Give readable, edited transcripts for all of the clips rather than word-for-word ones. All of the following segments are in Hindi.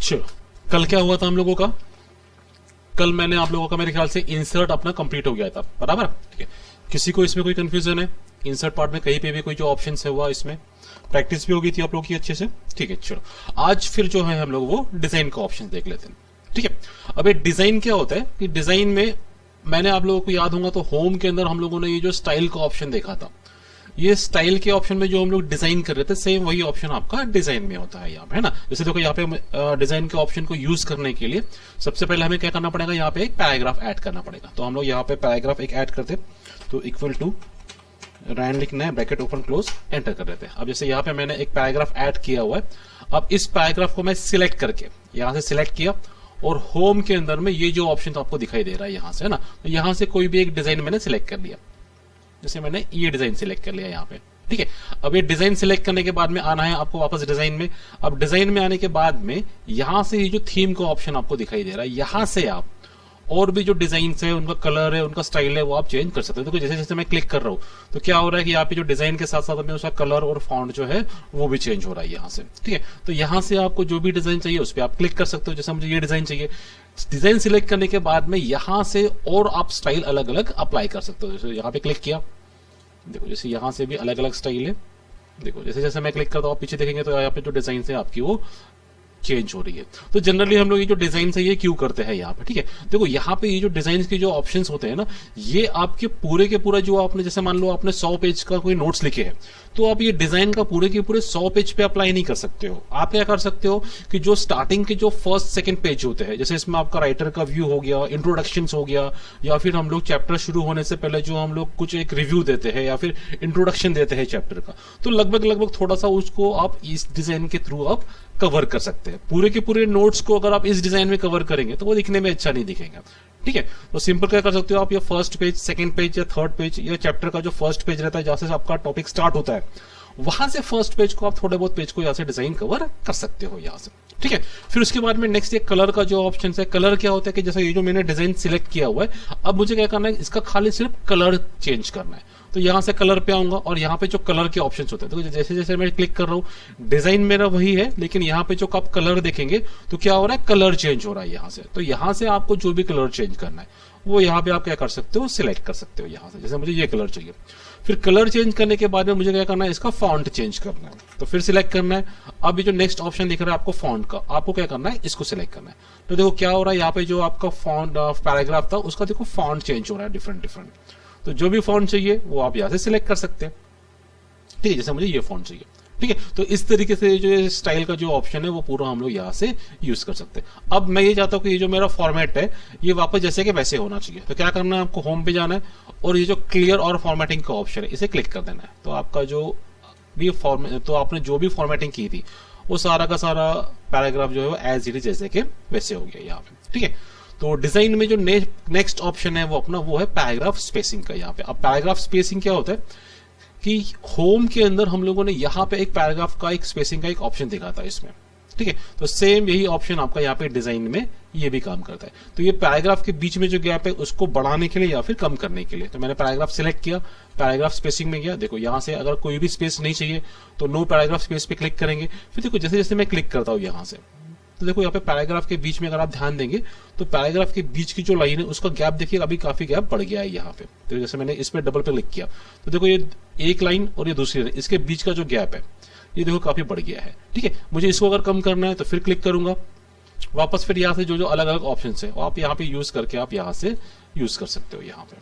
चलो, कल क्या हुआ था हम लोगों का? कल मैंने आप लोगों का मेरे ख्याल से इंसर्ट अपना कंप्लीट हो गया था, बराबर। ठीक है, किसी को इसमें कोई कंफ्यूजन है? इंसर्ट पार्ट में कहीं पे भी कोई जो ऑप्शन है हुआ, इसमें प्रैक्टिस भी होगी थी आप लोगों की अच्छे से। ठीक है, चलो आज फिर जो है हम लोग वो डिजाइन का ऑप्शन देख लेते हैं। ठीक है, अब ये डिजाइन क्या होता है कि डिजाइन में मैंने आप लोगों को याद होगा तो होम के अंदर हम लोगों ने ये जो स्टाइल का ऑप्शन देखा था, ये स्टाइल के ऑप्शन में जो हम लोग डिजाइन कर रहे थे सेम वही ऑप्शन आपका डिजाइन में होता है यहाँ पे, है ना। जैसे देखो यहाँ पे डिजाइन के ऑप्शन को यूज करने के लिए सबसे पहले हमें क्या करना पड़ेगा, यहाँ पे एक पैराग्राफ ऐड करना पड़ेगा। तो हम लोग यहाँ पे पैराग्राफ एक ऐड करते, तो इक्वल टू रैंड लिखना है, ब्रैकेट ओपन क्लोज, एंटर कर देते हैं। अब जैसे यहाँ पे मैंने एक पैराग्राफ ऐड किया हुआ है, अब इस पैराग्राफ को मैं सिलेक्ट करके यहाँ से सिलेक्ट किया और होम के अंदर में ये जो ऑप्शन तो आपको दिखाई दे रहा है यहाँ से, है ना। तो यहाँ से कोई भी एक डिजाइन मैंने सिलेक्ट कर लिया, जैसे मैंने ये डिजाइन सिलेक्ट कर लिया यहाँ पे। ठीक है, अब ये डिजाइन सिलेक्ट करने के बाद में आना है आपको वापस डिजाइन में। अब डिजाइन में आने के बाद में यहां से ये जो थीम का ऑप्शन आपको दिखाई दे रहा है, यहां से आप और भी जो डिजाइन है, उनका कलर है, उनका स्टाइल है, वो आप चेंज कर सकते हो। देखो जैसे जैसे मैं क्लिक कर रहा हूँ तो क्या हो रहा है कि यहाँ पे जो डिजाइन के साथ साथ में उसका कलर और फॉन्ट जो है वो भी चेंज हो रहा है यहाँ से। ठीक है, तो यहाँ से आपको जो भी डिजाइन चाहिए उस पर आप क्लिक कर सकते हो। जैसे मुझे ये डिजाइन चाहिए, डिजाइन सिलेक्ट करने के बाद में यहाँ से और आप स्टाइल अलग अलग अप्लाई कर सकते हो। जैसे यहाँ पे क्लिक किया, देखो जैसे यहां से भी अलग अलग स्टाइल है। देखो जैसे जैसे मैं क्लिक करता हूं आप पीछे देखेंगे तो यहाँ पे जो डिजाइन है आपकी वो चेंज हो रही है। तो जनरली हम लोग ये जो डिजाइन है ये क्यों करते हैं यहाँ पे? ठीक है, देखो यहाँ पे ये जो डिजाइन के जो ऑप्शंस होते हैं ना, ये आपके पूरे के पूरा जो आपने जैसे मान लो आपने 100 पेज का कोई नोट्स लिखे हैं, तो आप ये डिजाइन का पूरे के पूरे 100 पेज पे अप्लाई नहीं कर सकते हो। आप क्या कर सकते हो कि जो स्टार्टिंग के जो फर्स्ट सेकंड पेज होते हैं, जैसे इसमें आपका राइटर का व्यू हो गया, इंट्रोडक्शन हो गया, या फिर हम लोग चैप्टर शुरू होने से पहले जो हम लोग कुछ एक रिव्यू देते हैं या फिर इंट्रोडक्शन देते हैं चैप्टर का, तो लगभग थोड़ा सा उसको आप इस डिजाइन के थ्रू आप कवर कर सकते हैं। पूरे के पूरे नोट्स को अगर आप इस डिजाइन में कवर करेंगे तो वो दिखने में अच्छा नहीं दिखेगा। ठीक है, तो सिंपल क्या कर सकते हो आप, ये फर्स्ट पेज, सेकंड पेज या थर्ड पेज, या चैप्टर का जो फर्स्ट पेज रहता है जहां से आपका टॉपिक स्टार्ट होता है, वहां से फर्स्ट पेज को आप थोड़े बहुत पेज को यहाँ से डिजाइन कवर कर सकते हो यहाँ से। ठीक है, फिर उसके बाद में नेक्स्ट एक कलर का जो ऑप्शन है, कलर क्या होता है कि जैसे ये जो मैंने डिजाइन सिलेक्ट किया हुआ है, अब मुझे क्या करना है, इसका खाली सिर्फ कलर चेंज करना है। तो यहां से कलर पे आऊंगा और यहाँ पे जो कलर के ऑप्शंस होते हैं, तो जैसे जैसे मैं क्लिक कर रहा हूँ डिजाइन मेरा वही है, लेकिन यहाँ पे जो आप कलर देखेंगे तो क्या हो रहा है, कलर चेंज हो रहा है यहाँ से। तो यहाँ से आपको जो भी कलर चेंज करना है वो यहाँ पे आप क्या कर सकते हो, सिलेक्ट कर सकते हो यहाँ से। जैसे मुझे ये कलर चाहिए, फिर कलर चेंज करने के बाद में मुझे क्या करना है, इसका फॉन्ट चेंज करना है, तो फिर सिलेक्ट करना है। अब ये जो नेक्स्ट ऑप्शन दिख रहा है आपको फॉन्ट का, आपको क्या करना है, इसको सिलेक्ट करना है। तो देखो क्या हो रहा है, यहाँ पे जो आपका फॉन्ट पैराग्राफ था उसका देखो फॉन्ट चेंज हो रहा है डिफरेंट डिफरेंट। तो जो भी फॉन्ट चाहिए वो आप यहाँ से सिलेक्ट कर सकते हैं। ठीक है, जैसे मुझे ये फॉन्ट चाहिए। ठीक है, तो इस तरीके से जो स्टाइल का जो ऑप्शन है वो पूरा हम लोग यहाँ से यूज कर सकते हैं। अब मैं ये चाहता हूँ कि ये जो मेरा फॉर्मेट है ये वापस जैसे कि वैसे होना चाहिए, तो क्या करना है, आपको होम पे जाना है और ये जो क्लियर और फॉर्मेटिंग का ऑप्शन है इसे क्लिक कर देना है। तो आपका जो भी तो आपने जो भी फॉर्मेटिंग की थी वो सारा का सारा पैराग्राफ जो है एज इट इज जैसे कि वैसे हो गया यहाँ पे। ठीक है, तो डिजाइन में जो नेक्स्ट ऑप्शन है वो अपना वो है पैराग्राफ स्पेसिंग का यहाँ पे। अब पैराग्राफ स्पेसिंग क्या होता है कि होम के अंदर हम लोगों ने यहाँ पे एक पैराग्राफ का एक स्पेसिंग का एक ऑप्शन देखा था इसमें। ठीक है, तो सेम यही ऑप्शन आपका यहाँ पे डिजाइन में ये भी काम करता है। तो ये पैराग्राफ के बीच में जो गैप है उसको बढ़ाने के लिए या फिर कम करने के लिए, तो मैंने पैराग्राफ सिलेक्ट किया, पैराग्राफ स्पेसिंग में गया। देखो यहाँ से अगर कोई भी स्पेस नहीं चाहिए तो नो पैराग्राफ स्पेस पे क्लिक करेंगे। फिर देखो जैसे जैसे मैं क्लिक करता हूँ यहाँ से, तो देखो यहाँ पे पैराग्राफ के बीच में अगर आप ध्यान देंगे तो पैराग्राफ के बीच की जो लाइन है उसका गैप देखिए अभी काफी गैप बढ़ गया है यहाँ पे। तो जैसे मैंने इस पे डबल पे क्लिक किया तो देखो ये एक लाइन और ये दूसरी लाइन, इसके बीच का जो गैप है ये देखो काफी बढ़ गया है। ठीक है, मुझे इसको अगर कम करना है तो फिर क्लिक करूंगा वापस, फिर यहाँ से जो जो अलग अलग ऑप्शन है वो आप यहाँ पे यूज करके आप यहाँ से यूज कर सकते हो यहाँ पे।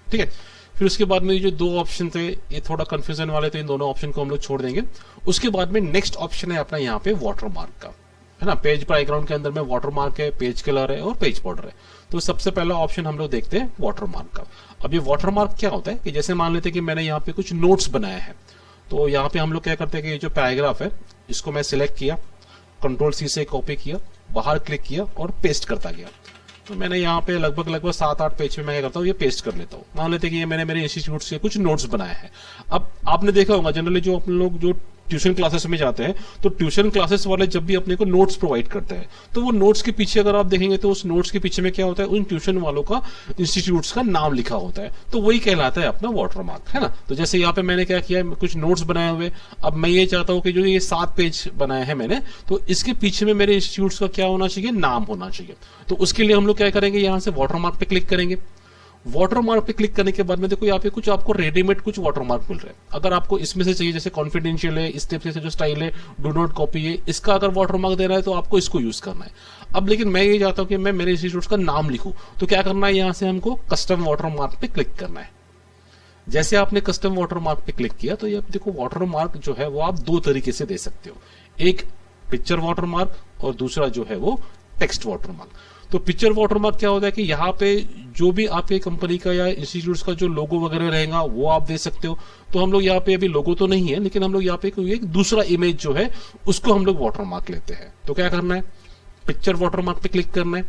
ठीक है, फिर उसके बाद में ये जो दो ऑप्शन थे ये थोड़ा कंफ्यूजन वाले थे, इन दोनों ऑप्शन को हम लोग छोड़ देंगे। उसके बाद में नेक्स्ट ऑप्शन है अपना यहाँ पे वाटरमार्क का, है ना। पेज बैकग्राउंड के अंदर में वाटरमार्क है, पेज कलर है और पेज बॉर्डर है। तो सबसे पहला ऑप्शन हम लोग देखते हैं वाटरमार्क का। अब ये वाटरमार्क क्या होता है कि जैसे मान लेते हैं कि मैंने यहाँ पे कुछ नोट्स बनाए हैं, तो यहाँ पे हम लोग क्या करते हैं कि ये जो पैराग्राफ है इसको मैं सिलेक्ट किया, कंट्रोल सी से कॉपी किया, बाहर क्लिक किया और पेस्ट करता गया। तो मैंने यहाँ पे लगभग 7-8 पेज में मैं क्या करता हूँ, ये पेस्ट कर लेता हूँ। मान लेते हैं कि ये मैंने मेरे इंस्टीट्यूट से कुछ नोट्स बनाए हैं। अब आपने देखा होगा जनरली जो अपन लोग जो ट्यूशन क्लासेस में जाते हैं तो ट्यूशन क्लासेस वाले जब भी अपने को नोट्स प्रोवाइड करते हैं तो वो नोट्स के पीछे अगर आप देखेंगे तो उस नोट्स के पीछे में क्या होता है, उन ट्यूशन वालों का इंस्टीट्यूट्स का नाम लिखा होता है, तो वही कहलाता है अपना वाटरमार्क, है ना। तो जैसे यहाँ पे मैंने क्या किया है, कुछ नोट्स बनाए हुए, अब मैं ये चाहता हूं कि जो ये 7 पेज बनाए हैं मैंने, तो इसके पीछे में मेरे इंस्टीट्यूट्स का क्या होना चाहिए, नाम होना चाहिए। तो उसके लिए हम लोग क्या करेंगे, यहां से वाटरमार्क पे क्लिक करेंगे। वाटरमार्क पे क्लिक करने के बाद में देखो यहाँ पे कुछ आपको रेडीमेड कुछ वाटरमार्क मिल रहे हैं। अगर आपको इसमें से चाहिए, जैसे कॉन्फिडेंशियल है, इस टाइप से जो स्टाइल है, डू नॉट कॉपी है, इसका अगर वाटरमार्क देना है तो आपको इसको यूज करना है। अब लेकिन मैं ये चाहता हूं कि मैं मेरे इंस्टीट्यूट का नाम लिखूं, तो क्या करना है, यहां से हमको कस्टम वाटरमार्क पे क्लिक करना है। जैसे आपने कस्टम वाटरमार्क पे क्लिक किया तो ये देखो वाटरमार्क जो है वो आप 2 तरीके से दे सकते हो, एक पिक्चर वाटरमार्क और दूसरा जो है वो टेक्स्ट वाटरमार्क। तो पिक्चर वाटरमार्क क्या होता है कि यहाँ पे जो भी आपके कंपनी का या इंस्टीट्यूट का जो लोगो वगैरह रहेगा वो आप दे सकते हो। तो हम लोग यहाँ पे अभी लोगो तो नहीं है, लेकिन हम लोग यहाँ पे कोई एक दूसरा इमेज जो है उसको हम लोग वाटरमार्क लेते हैं। तो क्या करना है, पिक्चर वाटरमार्क पे क्लिक करना है,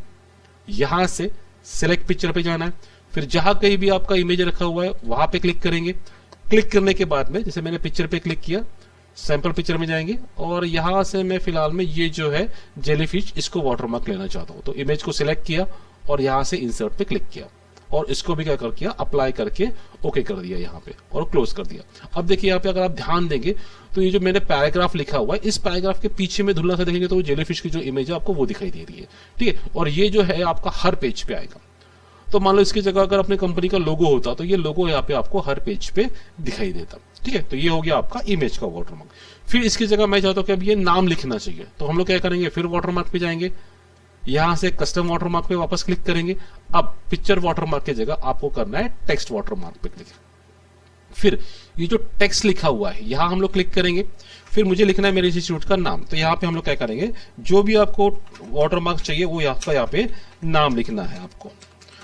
यहां से सिलेक्ट पिक्चर पे जाना है, फिर जहां कहीं भी आपका इमेज रखा हुआ है वहां पे क्लिक करेंगे। क्लिक करने के बाद में जैसे मैंने पिक्चर पे क्लिक किया, सैंपल पिक्चर में जाएंगे और यहां से मैं फिलहाल में ये जो है जेलीफिश, इसको वाटरमार्क लेना चाहता हूं। तो इमेज को सिलेक्ट किया और यहां से इंसर्ट पे क्लिक किया और इसको भी क्या कर किया, अप्लाई करके ओके कर दिया यहाँ पे और क्लोज कर दिया। अब देखिए यहाँ पे अगर आप ध्यान देंगे तो ये जो मैंने पैराग्राफ लिखा हुआ है, इस पैराग्राफ के पीछे में धुलना से देखेंगे तो वो जेलीफिश की जो इमेज है आपको वो दिखाई दे रही है, ठीक है। और ये जो है आपका हर पेज पे आएगा। तो मान लो इसकी जगह अगर अपने कंपनी का लोगो होता तो ये लोगो यहाँ पे आपको हर पेज पे दिखाई देता, ठीक है। तो ये हो गया आपका इमेज का वाटरमार्क। फिर इसकी जगह मैं चाहता हूं कि अब ये नाम लिखना चाहिए, तो हम लोग क्या करेंगे, फिर वाटरमार्क पे जाएंगे, यहां से कस्टम वाटरमार्क पे वापस क्लिक करेंगे। अब पिक्चर वाटरमार्क की जगह आपको करना है टेक्स्ट वाटरमार्क पे क्लिक। फिर ये जो टेक्स्ट लिखा हुआ है यहां हम लोग क्लिक करेंगे, फिर मुझे लिखना है मेरे इंस्टीट्यूट का नाम। तो यहाँ पे हम लोग क्या करेंगे, जो भी आपको वाटरमार्क चाहिए वो यहाँ पे नाम लिखना है आपको।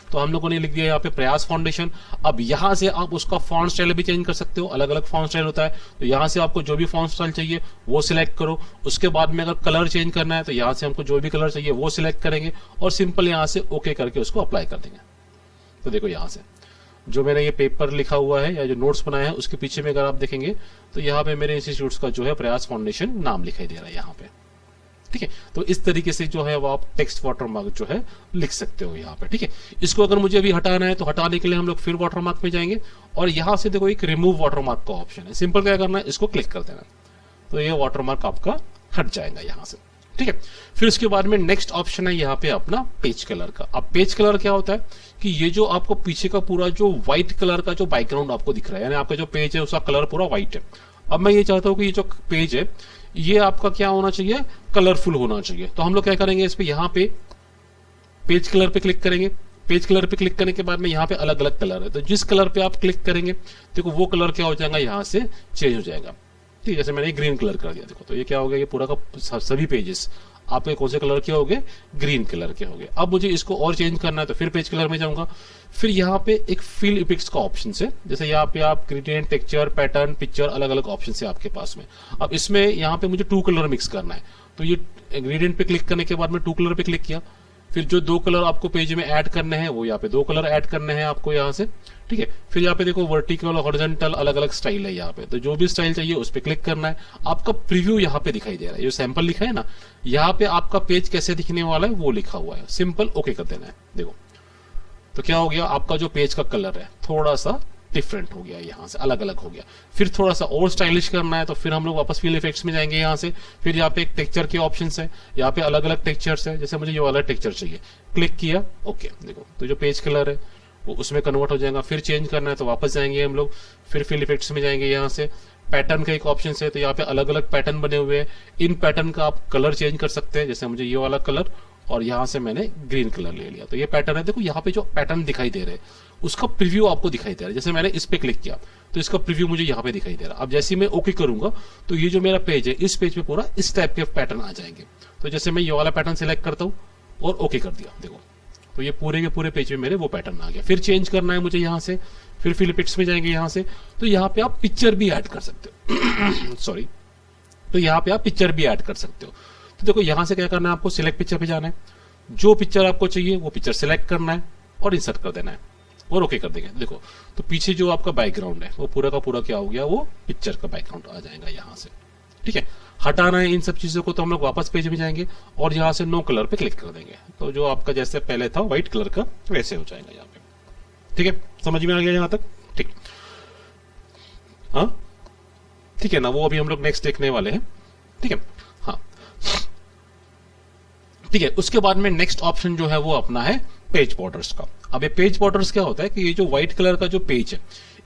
तो हम लोगों ने लिख दिया यहाँ पे प्रयास फाउंडेशन। अब यहाँ से आप उसका फॉन्ट स्टाइल भी चेंज कर सकते हो, अलग अलग फॉन्ट स्टाइल होता है। तो यहाँ से आपको जो भी फॉन्ट स्टाइल चाहिए वो सिलेक्ट करो। उसके बाद में अगर कलर चेंज करना है तो यहाँ से हमको जो भी कलर चाहिए वो सिलेक्ट करेंगे और सिंपल यहाँ से ओके करके उसको अप्लाई कर देंगे। तो देखो यहाँ से जो मैंने ये पेपर लिखा हुआ है या जो नोट्स बनाए हैं उसके पीछे में अगर आप देखेंगे तो यहाँ पे मेरे इंस्टीट्यूट का जो है प्रयास फाउंडेशन नाम लिखाई दे रहा है यहाँ पे, ठीक है। तो इस तरीके से जो है वो आप टेक्स्ट वाटरमार्क जो है लिख सकते हो यहाँ पे, ठीक है। इसको अगर मुझे अभी हटाना है तो हटाने के लिए हम लोग फिर वाटरमार्क में जाएंगे और यहाँ से देखो एक रिमूव वाटरमार्क का ऑप्शन है। सिंपल क्या करना है, इसको क्लिक कर देना, तो ये वाटरमार्क आपका हट जाएगा यहाँ से, ठीक है। फिर उसके बाद में नेक्स्ट ऑप्शन है यहाँ पे अपना पेज कलर का। अब पेज कलर क्या होता है कि ये जो आपको पीछे का पूरा जो व्हाइट कलर का जो बैकग्राउंड आपको दिख रहा है, यानी आपका जो पेज है उसका कलर पूरा व्हाइट है। अब मैं ये चाहता हूं कि ये जो पेज है ये आपका क्या होना चाहिए, कलरफुल होना चाहिए। तो हम लोग क्या करेंगे, इस पे यहाँ पे पेज कलर पे क्लिक करेंगे। पेज कलर पे क्लिक करने के बाद में यहाँ पे अलग अलग कलर है, तो जिस कलर पे आप क्लिक करेंगे देखो वो कलर क्या हो जाएगा, यहाँ से चेंज हो जाएगा, ठीक है। जैसे मैंने ग्रीन कलर कर दिया, देखो तो ये क्या हो गया, ये पूरा का सभी पेजेस आपके कौन से कलर के हो गए, ग्रीन कलर के हो गए। अब मुझे इसको और चेंज करना है तो फिर पेज कलर में जाऊंगा। फिर यहाँ पे एक फिल इफेक्ट्स का ऑप्शन है, जैसे यहाँ पे आप ग्रेडियंट, टेक्सचर, पैटर्न, पिक्चर, अलग अलग ऑप्शन है आपके पास में। अब इसमें यहाँ पे मुझे 2 कलर मिक्स करना है, तो ये ग्रेडियंट पे क्लिक करने के बाद में 2 कलर पे क्लिक किया। फिर जो 2 कलर आपको पेज में ऐड करने हैं वो यहाँ पे 2 कलर ऐड करने हैं आपको यहाँ से, ठीक है। फिर यहाँ पे देखो वर्टिकल, हॉरिजॉन्टल, अलग अलग स्टाइल है यहाँ पे, तो जो भी स्टाइल चाहिए उस पर क्लिक करना है। आपका प्रीव्यू यहाँ पे दिखाई दे रहा है, जो सैंपल लिखा है ना, यहाँ पे आपका पेज कैसे दिखने वाला है वो लिखा हुआ है, सिंपल ओके कर देना है। देखो तो क्या हो गया, आपका जो पेज का कलर है थोड़ा सा डिफरेंट हो गया, यहाँ से अलग अलग हो गया। फिर थोड़ा सा और स्टाइलिश करना है तो फिर हम लोग वापस फिल इफेक्ट्स में जाएंगे यहाँ से। फिर यहाँ पे एक टेक्सचर के ऑप्शंस है, यहाँ पे अलग अलग टेक्सचर्स है, जैसे मुझे ये वाला टेक्सचर चाहिए, क्लिक किया ओके। देखो तो जो पेज कलर है वो उसमें कन्वर्ट हो जाएगा। फिर चेंज करना है तो वापस जाएंगे हम लोग, फिर फिल इफेक्ट्स में जाएंगे। यहाँ से पैटर्न का एक ऑप्शन है, तो यहाँ पे अलग अलग पैटर्न बने हुए हैं, इन पैटर्न का आप कलर चेंज कर सकते हैं। जैसे मुझे ये वाला कलर और यहाँ से मैंने ग्रीन कलर ले लिया, तो ये पैटर्न है। देखो यहाँ पे जो पैटर्न दिखाई दे रहे हैं उसका प्रीव्यू आपको दिखाई दे रहा है। जैसे मैंने इस पे क्लिक किया तो इसका प्रीव्यू मुझे यहाँ पे दिखाई दे रहा है। अब जैसे मैं ओके करूंगा तो ये जो मेरा पेज है इस पेज पे पूरा इस टाइप के पैटर्न आ जाएंगे। तो जैसे मैं ये वाला पैटर्न सिलेक्ट करता हूँ और ओके कर दिया, देखो तो ये पूरे के पूरे पेज में मेरे वो पैटर्न आ गया। फिर चेंज करना है मुझे यहाँ से, फिर फिल इफेक्ट्स में जाएंगे यहाँ से, तो यहाँ पे आप पिक्चर भी ऐड कर सकते हो सॉरी, तो यहाँ पे आप पिक्चर भी ऐड कर सकते हो। तो देखो यहाँ से क्या करना है, आपको सिलेक्ट पिक्चर पे जाना है, जो पिक्चर आपको चाहिए वो पिक्चर सिलेक्ट करना है और इंसर्ट कर देना है और ओके कर देंगे। देखो तो पीछे जो आपका बैकग्राउंड है वो पूरा का पूरा क्या हो गया, वो पिक्चर का बैकग्राउंड आ जाएगा यहाँ से, ठीक है, हटाना है इन सब चीजों को तो हम लोग वापस पेज में जाएंगे और यहां से नो कलर पे क्लिक कर देंगे, तो जो आपका जैसे पहले था व्हाइट कलर का वैसे हो जाएगा यहाँ पे। ठीक है, समझ में आ गया यहां तक? ठीक, हाँ ठीक है ना, वो अभी हम लोग नेक्स्ट देखने वाले हैं। ठीक है, हाँ ठीक है। उसके बाद में नेक्स्ट ऑप्शन जो है वो अपना है पेज बॉर्डर्स का। अब ये पेज बॉर्डर्स क्या होता है कि ये जो व्हाइट कलर का जो पेज है,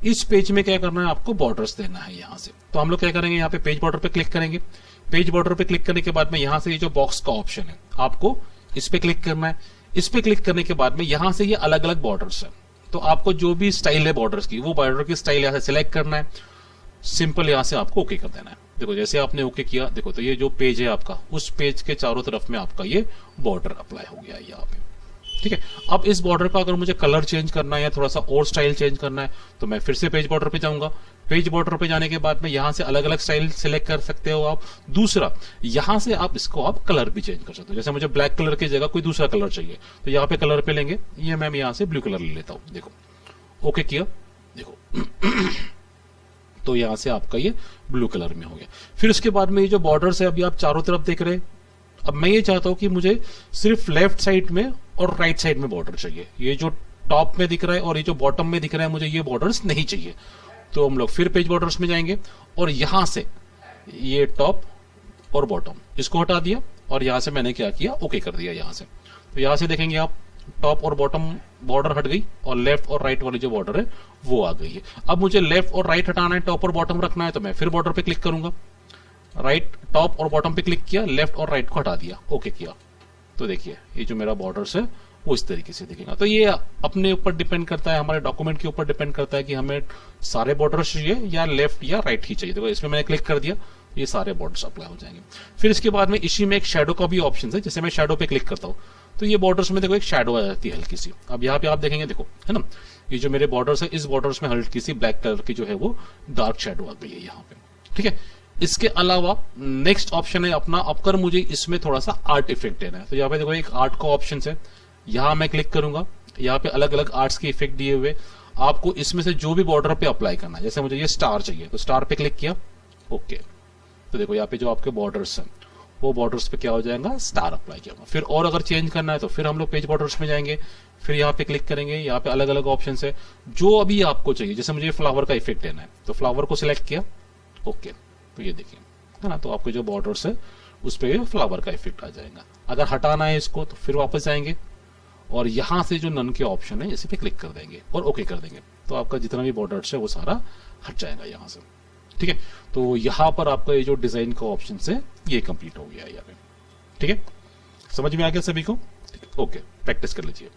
इस पेज में क्या करना है, आपको बॉर्डर्स देना है यहां से। तो हम लोग क्या करेंगे, यहाँ पे पेज बॉर्डर पे क्लिक करेंगे। पेज बॉर्डर पे क्लिक करने के बाद में यहां से ये जो बॉक्स का ऑप्शन है, आपको इस पे क्लिक करना है। इस पे क्लिक करने के बाद में यहां से ये अलग अलग बॉर्डर्स है, तो आपको जो भी स्टाइल है बॉर्डर्स की, वो बॉर्डर की स्टाइल यहां से सिलेक्ट करना है। सिंपल यहां से आपको ओके कर देना है। देखो जैसे आपने ओके किया, देखो तो ये जो पेज है आपका, उस पेज के चारों तरफ में आपका ये बॉर्डर अप्लाई हो गया है यहाँ पे। ठीक है, अब इस बॉर्डर का अगर मुझे कलर चेंज करना है या थोड़ा सा और स्टाइल चेंज करना है, तो मैं फिर से पेज बॉर्डर पे जाऊंगा। पेज बॉर्डर पे जाने के बाद में यहां से अलग अलग स्टाइल सिलेक्ट कर सकते हो आप। दूसरा, यहां से आप इसको आप कलर भी चेंज कर सकते हो। जैसे मुझे ब्लैक कलर की जगह कोई दूसरा कलर चाहिए, तो यहाँ पे कलर पे लेंगे, ये मैं यहां से ब्लू कलर ले लेता हूं। देखो ओके किया, देखो तो यहां से आपका ये ब्लू कलर में हो गया। फिर उसके बाद में ये जो बॉर्डर्स है, अभी आप चारों तरफ देख रहे हैं। अब मैं ये चाहता हूं कि मुझे सिर्फ लेफ्ट साइड में और राइट साइड में बॉर्डर चाहिए। ये जो टॉप में दिख रहा है और ये जो बॉटम में दिख रहा है, मुझे ये बॉर्डर्स नहीं चाहिए। तो हम लोग फिर पेज बॉर्डर्स में जाएंगे और यहां से ये टॉप और बॉटम इसको हटा दिया और यहां से मैंने क्या किया, ओके कर दिया यहां से। तो यहां से देखेंगे आप, टॉप और बॉटम बॉर्डर हट गई और लेफ्ट और राइट वाली जो बॉर्डर है वो आ गई है। अब मुझे लेफ्ट और राइट हटाना है, टॉप और बॉटम रखना है, तो मैं फिर बॉर्डर पे क्लिक करूंगा। राइट, टॉप और बॉटम पे क्लिक किया, लेफ्ट और राइट को हटा दिया, ओके किया। तो देखिए ये जो मेरा बॉर्डर्स है वो इस तरीके से दिखेगा। तो ये अपने ऊपर डिपेंड करता है, हमारे डॉक्यूमेंट के ऊपर डिपेंड करता है कि हमें सारे बॉर्डर्स चाहिए या लेफ्ट या राइट ही चाहिए। देखो इसमें मैंने क्लिक कर दिया, ये सारे बॉर्डर्स अप्लाई हो जाएंगे। फिर इसके बाद में इसी में एक शेडो का भी ऑप्शन है। जैसे मैं शेडो पे क्लिक करता हूँ तो ये बॉर्डर्स में देखो एक शेडो आ जाती है हल्की सी। अब यहाँ पे आप देखेंगे, देखो है ना, ये जो मेरे बॉर्डर्स है, इस बॉर्डर्स में हल्की सी ब्लैक कलर की जो है वो डार्क शेडो आ गई है यहाँ पे। ठीक है, इसके अलावा नेक्स्ट ऑप्शन है अपना, अगर मुझे इसमें थोड़ा सा आर्ट इफेक्ट देना है, तो यहाँ पे देखो एक आर्ट का ऑप्शन है, यहां मैं क्लिक करूंगा। यहाँ पे अलग अलग आर्ट्स के इफेक्ट दिए हुए, आपको इसमें से जो भी बॉर्डर पे अप्लाई करना है। जैसे मुझे ये स्टार चाहिए, तो स्टार पे क्लिक किया, ओके। तो देखो यहाँ पे जो आपके बॉर्डर्स हैं, वो बॉर्डर्स पे क्या हो जाएगा, स्टार अप्लाई किया। फिर और अगर चेंज करना है तो फिर हम लोग पेज बॉर्डर्स में जाएंगे, फिर यहाँ पे क्लिक करेंगे। यहाँ पे अलग अलग ऑप्शन है जो अभी आपको चाहिए। जैसे मुझे फ्लावर का इफेक्ट देना है, तो फ्लावर को सिलेक्ट किया, ओके। तो ये देखिए है ना, तो आपके जो बॉर्डर्स है उस पे फ्लावर का इफेक्ट आ जाएगा। अगर हटाना है इसको तो फिर वापस जाएंगे और यहां से जो नन के ऑप्शन है इसी पे क्लिक कर देंगे और ओके कर देंगे, तो आपका जितना भी बॉर्डर्स है वो सारा हट जाएगा यहां से। ठीक है, तो यहां पर आपका ये जो डिजाइन का ऑप्शन है ये कंप्लीट हो गया है यहाँ पे। ठीक है, समझ में आ गया सभी को? ओके, प्रैक्टिस कर लीजिए।